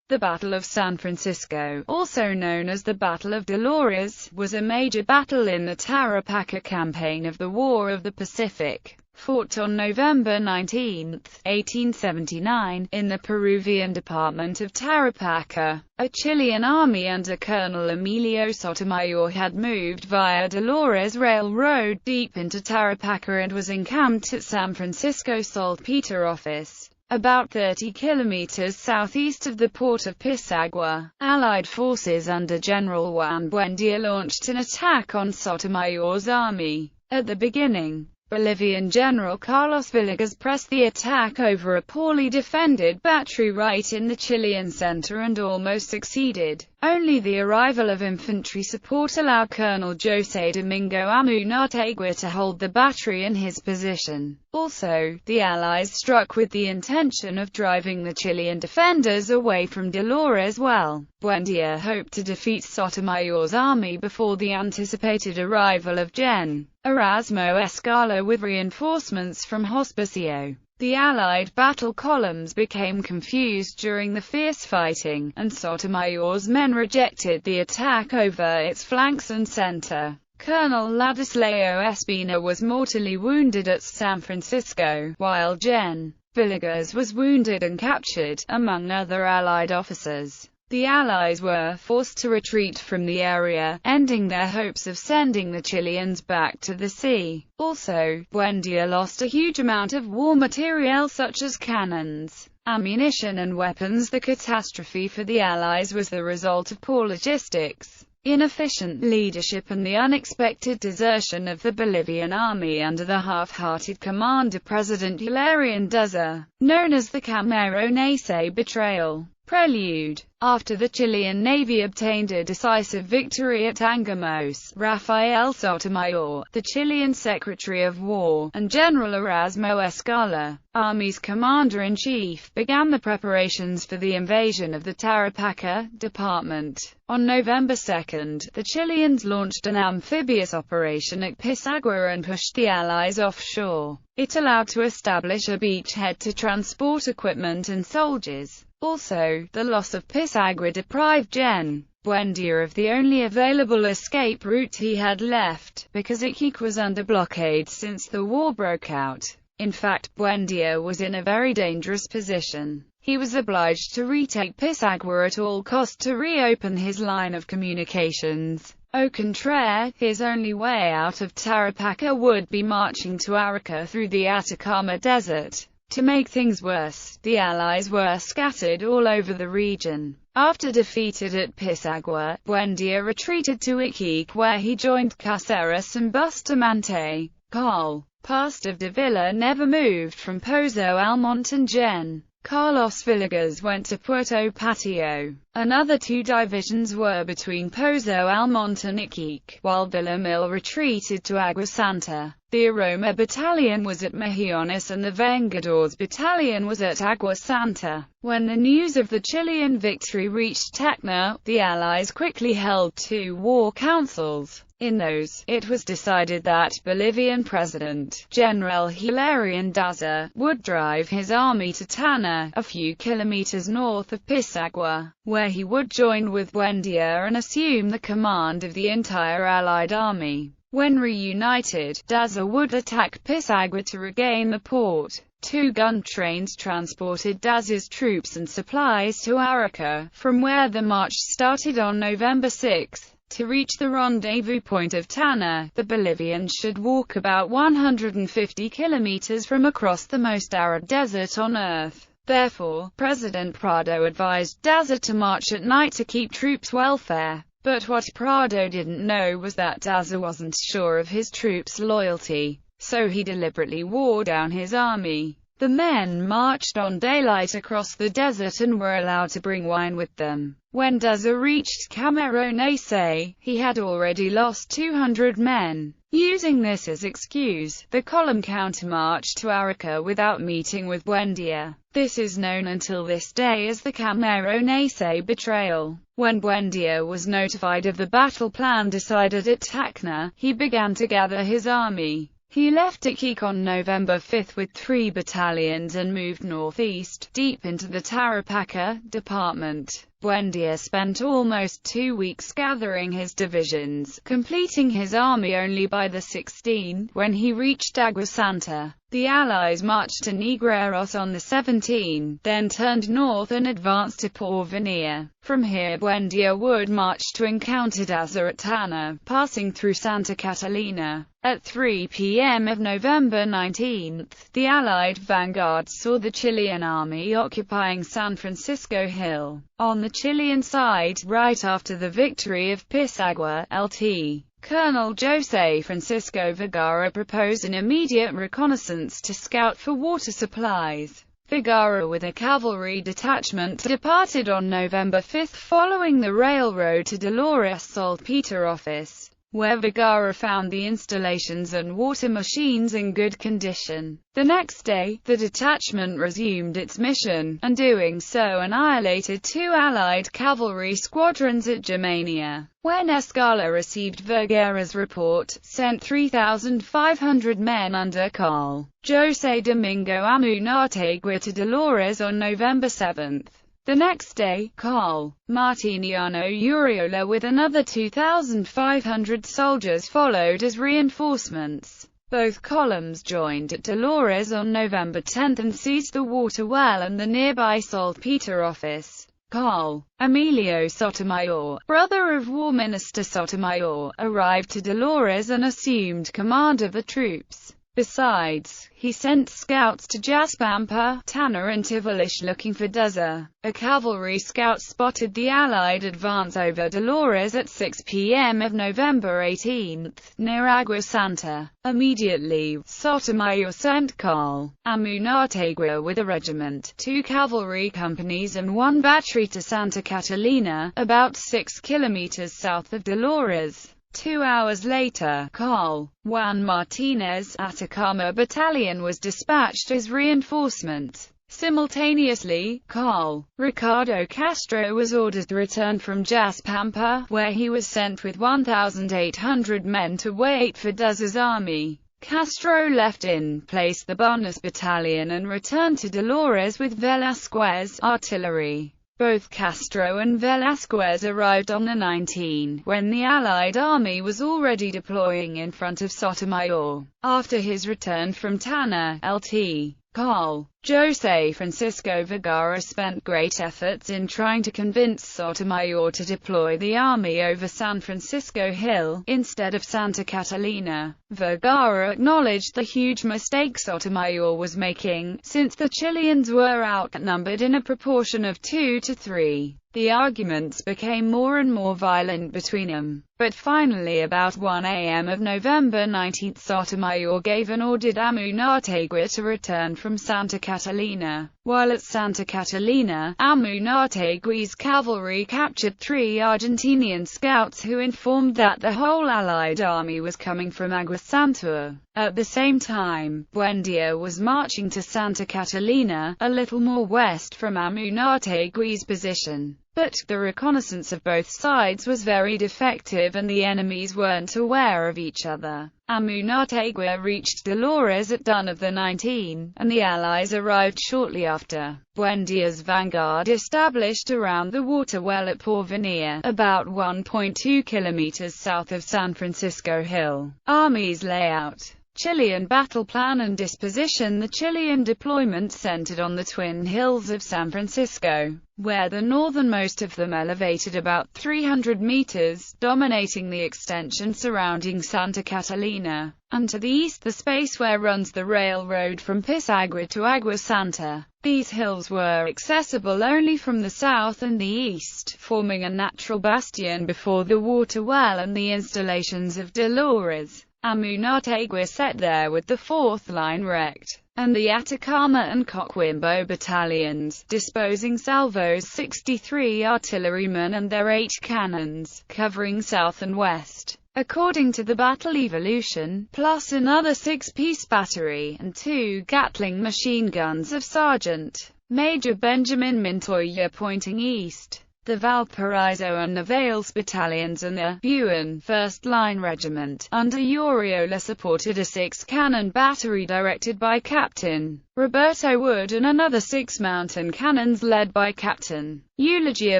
The Battle of San Francisco, also known as the Battle of Dolores, was a major battle in the Tarapacá Campaign of the War of the Pacific, fought on November 19, 1879, in the Peruvian department of Tarapacá. A Chilean army under Colonel Emilio Sotomayor had moved via Dolores Railroad deep into Tarapacá and was encamped at San Francisco Saltpeter Office, about 30 kilometers southeast of the port of Pisagua. Allied forces under General Juan Buendia launched an attack on Sotomayor's army. At the beginning, Bolivian General Carlos Villegas pressed the attack over a poorly defended battery right in the Chilean center and almost succeeded. Only the arrival of infantry support allowed Colonel José Domingo Amunategua to hold the battery in his position. Also, the Allies struck with the intention of driving the Chilean defenders away from Dolores. Buendia hoped to defeat Sotomayor's army before the anticipated arrival of Gen. Erasmo Escala with reinforcements from Hospicio. The Allied battle columns became confused during the fierce fighting, and Sotomayor's men rejected the attack over its flanks and center. Colonel Ladislao Espina was mortally wounded at San Francisco, while Gen. Villegas was wounded and captured, among other Allied officers. The Allies were forced to retreat from the area, ending their hopes of sending the Chileans back to the sea. Also, Buendia lost a huge amount of war materiel such as cannons, ammunition and weapons. The catastrophe for the Allies was the result of poor logistics, inefficient leadership and the unexpected desertion of the Bolivian army under the half-hearted command of President Hilarión Daza, known as the Cameronese betrayal. Prelude. After the Chilean Navy obtained a decisive victory at Angamos, Rafael Sotomayor, the Chilean Secretary of War, and General Erasmo Escala, Army's Commander-in-Chief, began the preparations for the invasion of the Tarapacá Department. On November 2, the Chileans launched an amphibious operation at Pisagua and pushed the Allies offshore. It allowed to establish a beachhead to transport equipment and soldiers. Also, the loss of Pisagua deprived Gen. Buendia of the only available escape route he had left, because Iquique was under blockade since the war broke out. In fact, Buendia was in a very dangerous position. He was obliged to retake Pisagua at all costs to reopen his line of communications. Au contraire, his only way out of Tarapacá would be marching to Arica through the Atacama Desert. To make things worse, the Allies were scattered all over the region. After defeated at Pisagua, Buendia retreated to Iquique where he joined Caceres and Bustamante. Carl Past of Davila never moved from Pozo Almonte and Gen. Carlos Villegas went to Puerto Patio. Another two divisions were between Pozo Almonte and Iquique, while Villamil retreated to Agua Santa. The Aroma Battalion was at Mejillones and the Vengadores Battalion was at Agua Santa. When the news of the Chilean victory reached Tacna, the Allies quickly held two war councils. In those, it was decided that Bolivian President, General Hilarión Daza, would drive his army to Tacna, a few kilometers north of Pisagua, where he would join with Buendia and assume the command of the entire Allied army. When reunited, Daza would attack Pisagua to regain the port. Two gun trains transported Daza's troops and supplies to Arica, from where the march started on November 6. To reach the rendezvous point of Tacna, the Bolivians should walk about 150 kilometers from across the most arid desert on Earth. Therefore, President Prado advised Daza to march at night to keep troops' welfare. But what Prado didn't know was that Daza wasn't sure of his troops' loyalty, so he deliberately wore down his army. The men marched on daylight across the desert and were allowed to bring wine with them. When Daza reached Cameronese, he had already lost 200 men. Using this as excuse, the column countermarched to Arica without meeting with Buendia. This is known until this day as the Cameronese betrayal. When Buendia was notified of the battle plan decided at Tacna, he began to gather his army. He left Iquique on November 5 with 3 battalions and moved northeast, deep into the Tarapacá department. Buendía spent almost 2 weeks gathering his divisions, completing his army only by the 16th, when he reached Agua Santa. The Allies marched to Negreiros on the 17th, then turned north and advanced to Porvenir. From here Buendía would march to encounter Daza at Tana, passing through Santa Catalina. At 3 p.m. of November 19, the Allied vanguard saw the Chilean army occupying San Francisco Hill. On the Chilean side, right after the victory of Pisagua, Lt. Colonel José Francisco Vergara proposed an immediate reconnaissance to scout for water supplies. Vergara with a cavalry detachment departed on November 5 following the railroad to Dolores Saltpeter office, where Vergara found the installations and water machines in good condition. The next day, the detachment resumed its mission, and doing so annihilated 2 Allied cavalry squadrons at Germania. When Escala received Vergara's report, sent 3,500 men under Col. José Domingo Amunátegui to Dolores on November 7. The next day, Col. Martiniano Uriola with another 2,500 soldiers followed as reinforcements. Both columns joined at Dolores on November 10 and seized the water well and the nearby Saltpeter office. Col. Emilio Sotomayor, brother of War Minister Sotomayor, arrived to Dolores and assumed command of the troops. Besides, he sent scouts to Jaspampa, Tana and Tivolish looking for Daza. A cavalry scout spotted the Allied advance over Dolores at 6 p.m. of November 18, near Agua Santa. Immediately, Sotomayor sent Col. Amunátegui with a regiment, 2 cavalry companies and 1 battery to Santa Catalina, about 6 kilometers south of Dolores. 2 hours later, Col. Juan Martinez, Atacama Battalion was dispatched as reinforcement. Simultaneously, Col. Ricardo Castro was ordered to return from Jaspampa, where he was sent with 1,800 men to wait for Daza's army. Castro left in place the Bonus Battalion and returned to Dolores with Velázquez artillery. Both Castro and Velázquez arrived on the 19th, when the Allied army was already deploying in front of Sotomayor. After his return from Tana, Lt. Col. José Francisco Vergara spent great efforts in trying to convince Sotomayor to deploy the army over San Francisco Hill, instead of Santa Catalina. Vergara acknowledged the huge mistake Sotomayor was making, since the Chileans were outnumbered in a proportion of 2 to 3. The arguments became more and more violent between them. But finally about 1 a.m. of November 19, Sotomayor gave an order to Amunátegui to return from Santa Catalina. While at Santa Catalina, Amunátegui's cavalry captured 3 Argentinian scouts who informed that the whole Allied army was coming from Agua Santa. At the same time, Buendía was marching to Santa Catalina, a little more west from Amunátegui's position. But the reconnaissance of both sides was very defective and the enemies weren't aware of each other. Amunátegui reached Dolores at dawn of the 19th, and the Allies arrived shortly after. Buendía's vanguard established around the water well at Porvenir, about 1.2 kilometers south of San Francisco Hill. Army's layout, Chilean battle plan and disposition. The Chilean deployment centered on the twin hills of San Francisco, where the northernmost of them elevated about 300 meters, dominating the extension surrounding Santa Catalina, and to the east the space where runs the railroad from Pisagua to Agua Santa. These hills were accessible only from the south and the east, forming a natural bastion before the water well and the installations of Dolores. Amunátegui set there with the 4th Line Rect and the Atacama and Coquimbo battalions, disposing salvos 63 artillerymen and their 8 cannons, covering south and west. According to the battle evolution, plus another 6-piece battery, and 2 Gatling machine guns of Sergeant Major Benjamin Montoya pointing east. The Valparaiso and Navales battalions and the Buin 1st Line Regiment, under Uriola, supported a 6-cannon battery directed by Captain Roberto Wood and another 6 mountain cannons led by Captain Eulogia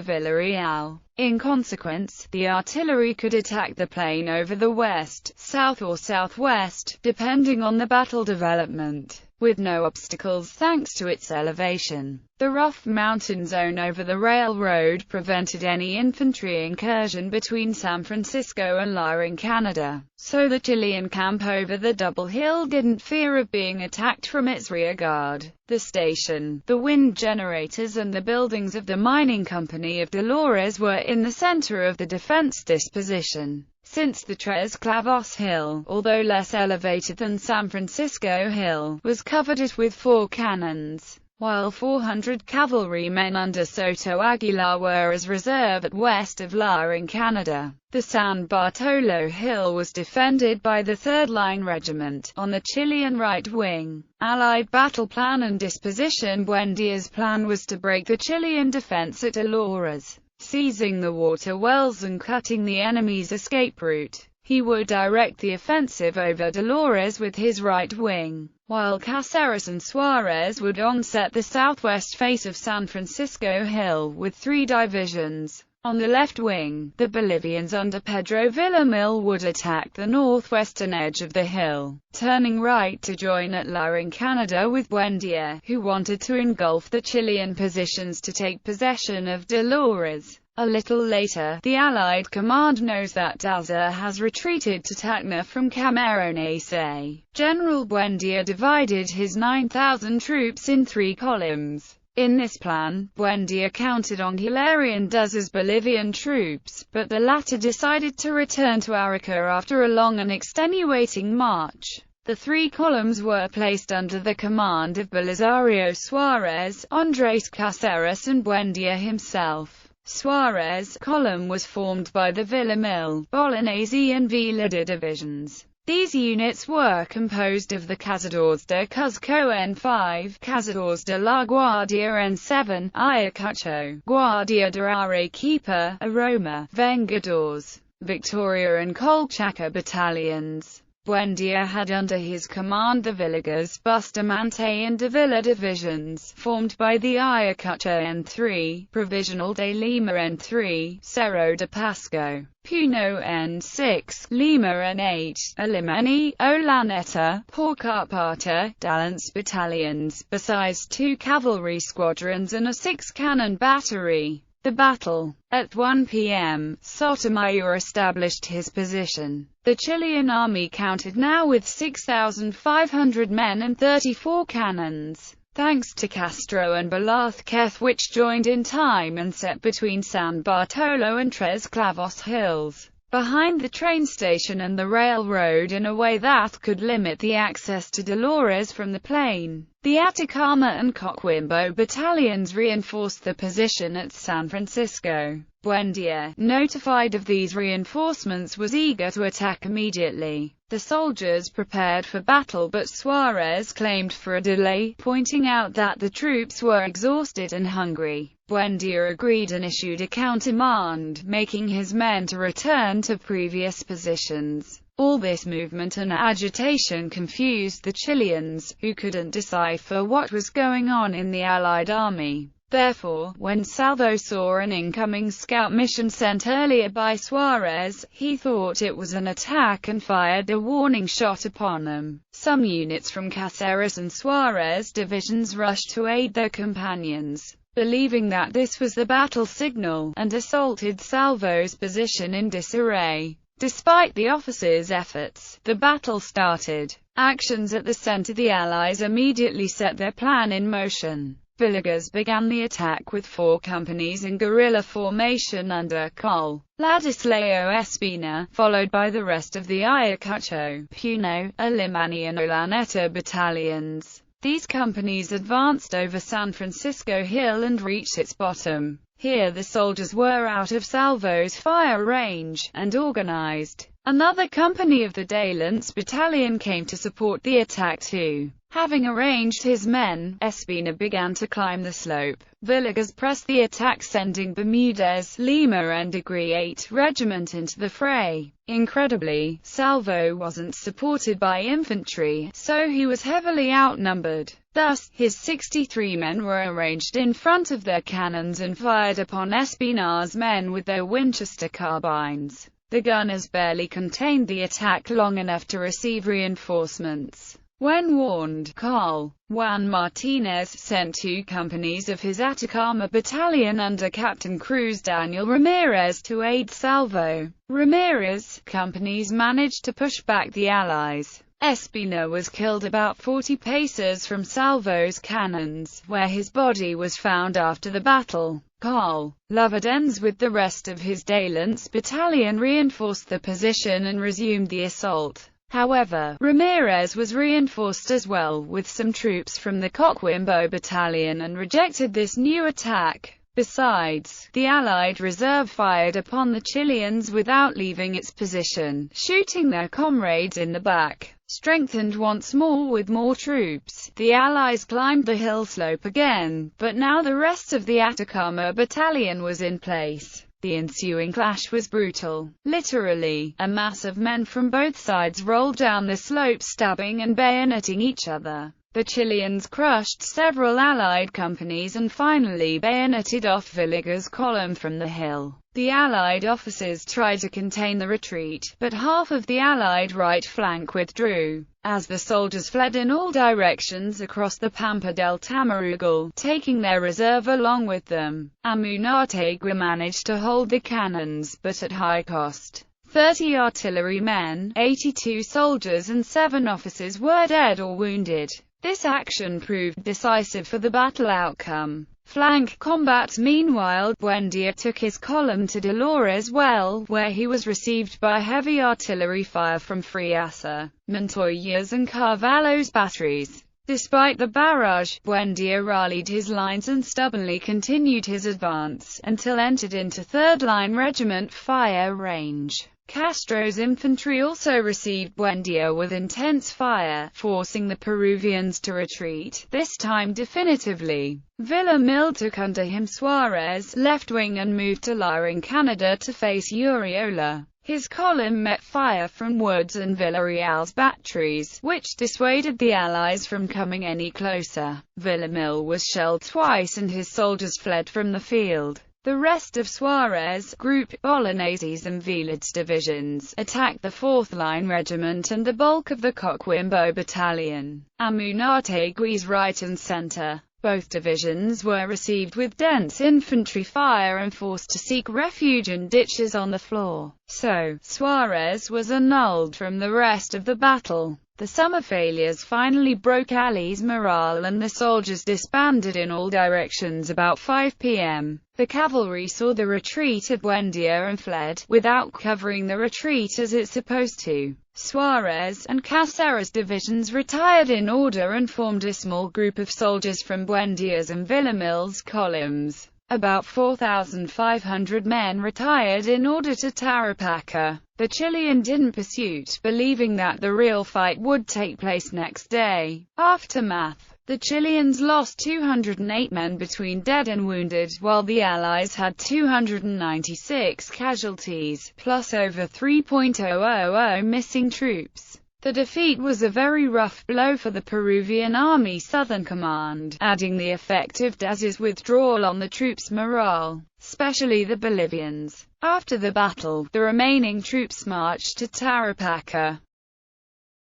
Villarreal. In consequence, the artillery could attack the plain over the west, south or southwest, depending on the battle development, with no obstacles thanks to its elevation. The rough mountain zone over the railroad prevented any infantry incursion between San Francisco and La in Canada, so the Chilean camp over the double hill didn't fear of being attacked from its rear guard. The station, the wind generators and the buildings of the mining company of Dolores were in the center of the defense disposition. Since the Tres Clavos Hill, although less elevated than San Francisco Hill, was covered with 4 cannons, while 400 cavalrymen under Soto Aguilar were as reserve at west of La in Canada. The San Bartolo Hill was defended by the 3rd Line Regiment, on the Chilean right wing. Allied battle plan and disposition. Buendia's plan was to break the Chilean defense at Dolores, seizing the water wells and cutting the enemy's escape route. He would direct the offensive over Dolores with his right wing, while Caceres and Suarez would onset the southwest face of San Francisco Hill with 3 divisions. On the left wing, the Bolivians under Pedro Villamil would attack the northwestern edge of the hill, turning right to join at La in Canada with Buendia, who wanted to engulf the Chilean positions to take possession of Dolores. A little later, the Allied command knows that Daza has retreated to Tacna from Cameronese. General Buendia divided his 9,000 troops in 3 columns. In this plan, Buendia counted on Hilarion Daza's Bolivian troops, but the latter decided to return to Arica after a long and extenuating march. The 3 columns were placed under the command of Belisario Suarez, Andres Caceres and Buendia himself. Suarez's column was formed by the Villamil, Bolognesi and Villarda divisions. These units were composed of the Cazadores de Cuzco N5, Cazadores de la Guardia N7, Ayacucho, Guardia de Arequipa, Aroma, Vengadores, Victoria and Colchaca battalions. Buendia had under his command the Villegas, Bustamante and Davila divisions, formed by the Ayacucho N3, Provisional de Lima N3, Cerro de Pasco, Puno N6, Lima N8, Alimani, Olaneta, Porcarpata, Dalance battalions, besides 2 cavalry squadrons and a 6-cannon battery. The battle. At 1 p.m., Sotomayor established his position. The Chilean army counted now with 6,500 men and 34 cannons, thanks to Castro and Velázquez, which joined in time and set between San Bartolo and Tres Clavos hills, behind the train station and the railroad in a way that could limit the access to Dolores from the plain. The Atacama and Coquimbo battalions reinforced the position at San Francisco. Buendia, notified of these reinforcements, was eager to attack immediately. The soldiers prepared for battle, but Suarez claimed for a delay, pointing out that the troops were exhausted and hungry. Buendia agreed and issued a countermand, making his men to return to previous positions. All this movement and agitation confused the Chileans, who couldn't decipher what was going on in the Allied army. Therefore, when Salvo saw an incoming scout mission sent earlier by Suarez, he thought it was an attack and fired a warning shot upon them. Some units from Caceres and Suarez divisions rushed to aid their companions, believing that this was the battle signal, and assaulted Salvo's position in disarray. Despite the officers' efforts, the battle started. Actions at the center. The Allies immediately set their plan in motion. Villegas began the attack with 4 companies in guerrilla formation under Col. Ladislao Espina, followed by the rest of the Ayacucho, Puno, Alimani and Olaneta battalions. These companies advanced over San Francisco Hill and reached its bottom. Here the soldiers were out of Salvo's fire range, and organized. Another company of the Daliance Battalion came to support the attack too. Having arranged his men, Espina began to climb the slope. Villegas pressed the attack, sending Bermudez, Lima and Degree 8 Regiment into the fray. Incredibly, Salvo wasn't supported by infantry, so he was heavily outnumbered. Thus, his 63 men were arranged in front of their cannons and fired upon Espina's men with their Winchester carbines. The gunners barely contained the attack long enough to receive reinforcements. When warned, Carl Juan Martinez sent 2 companies of his Atacama Battalion under Captain Cruz Daniel Ramirez to aid Salvo. Ramirez's companies managed to push back the Allies. Espina was killed about 40 paces from Salvo's cannons, where his body was found after the battle. Carl Lovedenz with the rest of his Daliance Battalion reinforced the position and resumed the assault. However, Ramirez was reinforced as well with some troops from the Coquimbo Battalion and rejected this new attack. Besides, the Allied reserve fired upon the Chileans without leaving its position, shooting their comrades in the back. Strengthened once more with more troops, the Allies climbed the hill slope again, but now the rest of the Atacama Battalion was in place. The ensuing clash was brutal. Literally, a mass of men from both sides rolled down the slope, stabbing and bayoneting each other. The Chileans crushed several Allied companies and finally bayoneted off Villegas' column from the hill. The Allied officers tried to contain the retreat, but half of the Allied right flank withdrew. As the soldiers fled in all directions across the Pampa del Tamarugal, taking their reserve along with them, Amunategui managed to hold the cannons, but at high cost. 30 artillerymen, 82 soldiers and 7 officers were dead or wounded. This action proved decisive for the battle outcome. Flank combat. Meanwhile, Buendia took his column to Dolores Well, where he was received by heavy artillery fire from Friasa, Montoya's and Carvalho's batteries. Despite the barrage, Buendia rallied his lines and stubbornly continued his advance, until entered into 3rd Line Regiment fire range. Castro's infantry also received Buendia with intense fire, forcing the Peruvians to retreat, this time definitively. Villamil took under him Suarez' left wing and moved to La in Canada to face Uriola. His column met fire from Woods and Villarreal's batteries, which dissuaded the Allies from coming any closer. Villamil was shelled twice and his soldiers fled from the field. The rest of Suarez' group, Bolognesi's and Vilad's divisions, attacked the 4th Line Regiment and the bulk of the Coquimbo Battalion, Amunategui's right and center. Both divisions were received with dense infantry fire and forced to seek refuge in ditches on the floor. So, Suarez was annulled from the rest of the battle. The summer failures finally broke Ali's morale and the soldiers disbanded in all directions about 5 p.m. The cavalry saw the retreat of Buendia and fled, without covering the retreat as it's supposed to. Suarez and Caceres divisions retired in order and formed a small group of soldiers from Buendia's and Villamil's columns. About 4,500 men retired in order to Tarapacá. The Chilean didn't pursue, believing that the real fight would take place next day. Aftermath. The Chileans lost 208 men between dead and wounded, while the Allies had 296 casualties, plus over 3,000 missing troops. The defeat was a very rough blow for the Peruvian Army Southern Command, adding the effect of Diaz's withdrawal on the troops' morale, especially the Bolivians. After the battle, the remaining troops marched to Tarapacá.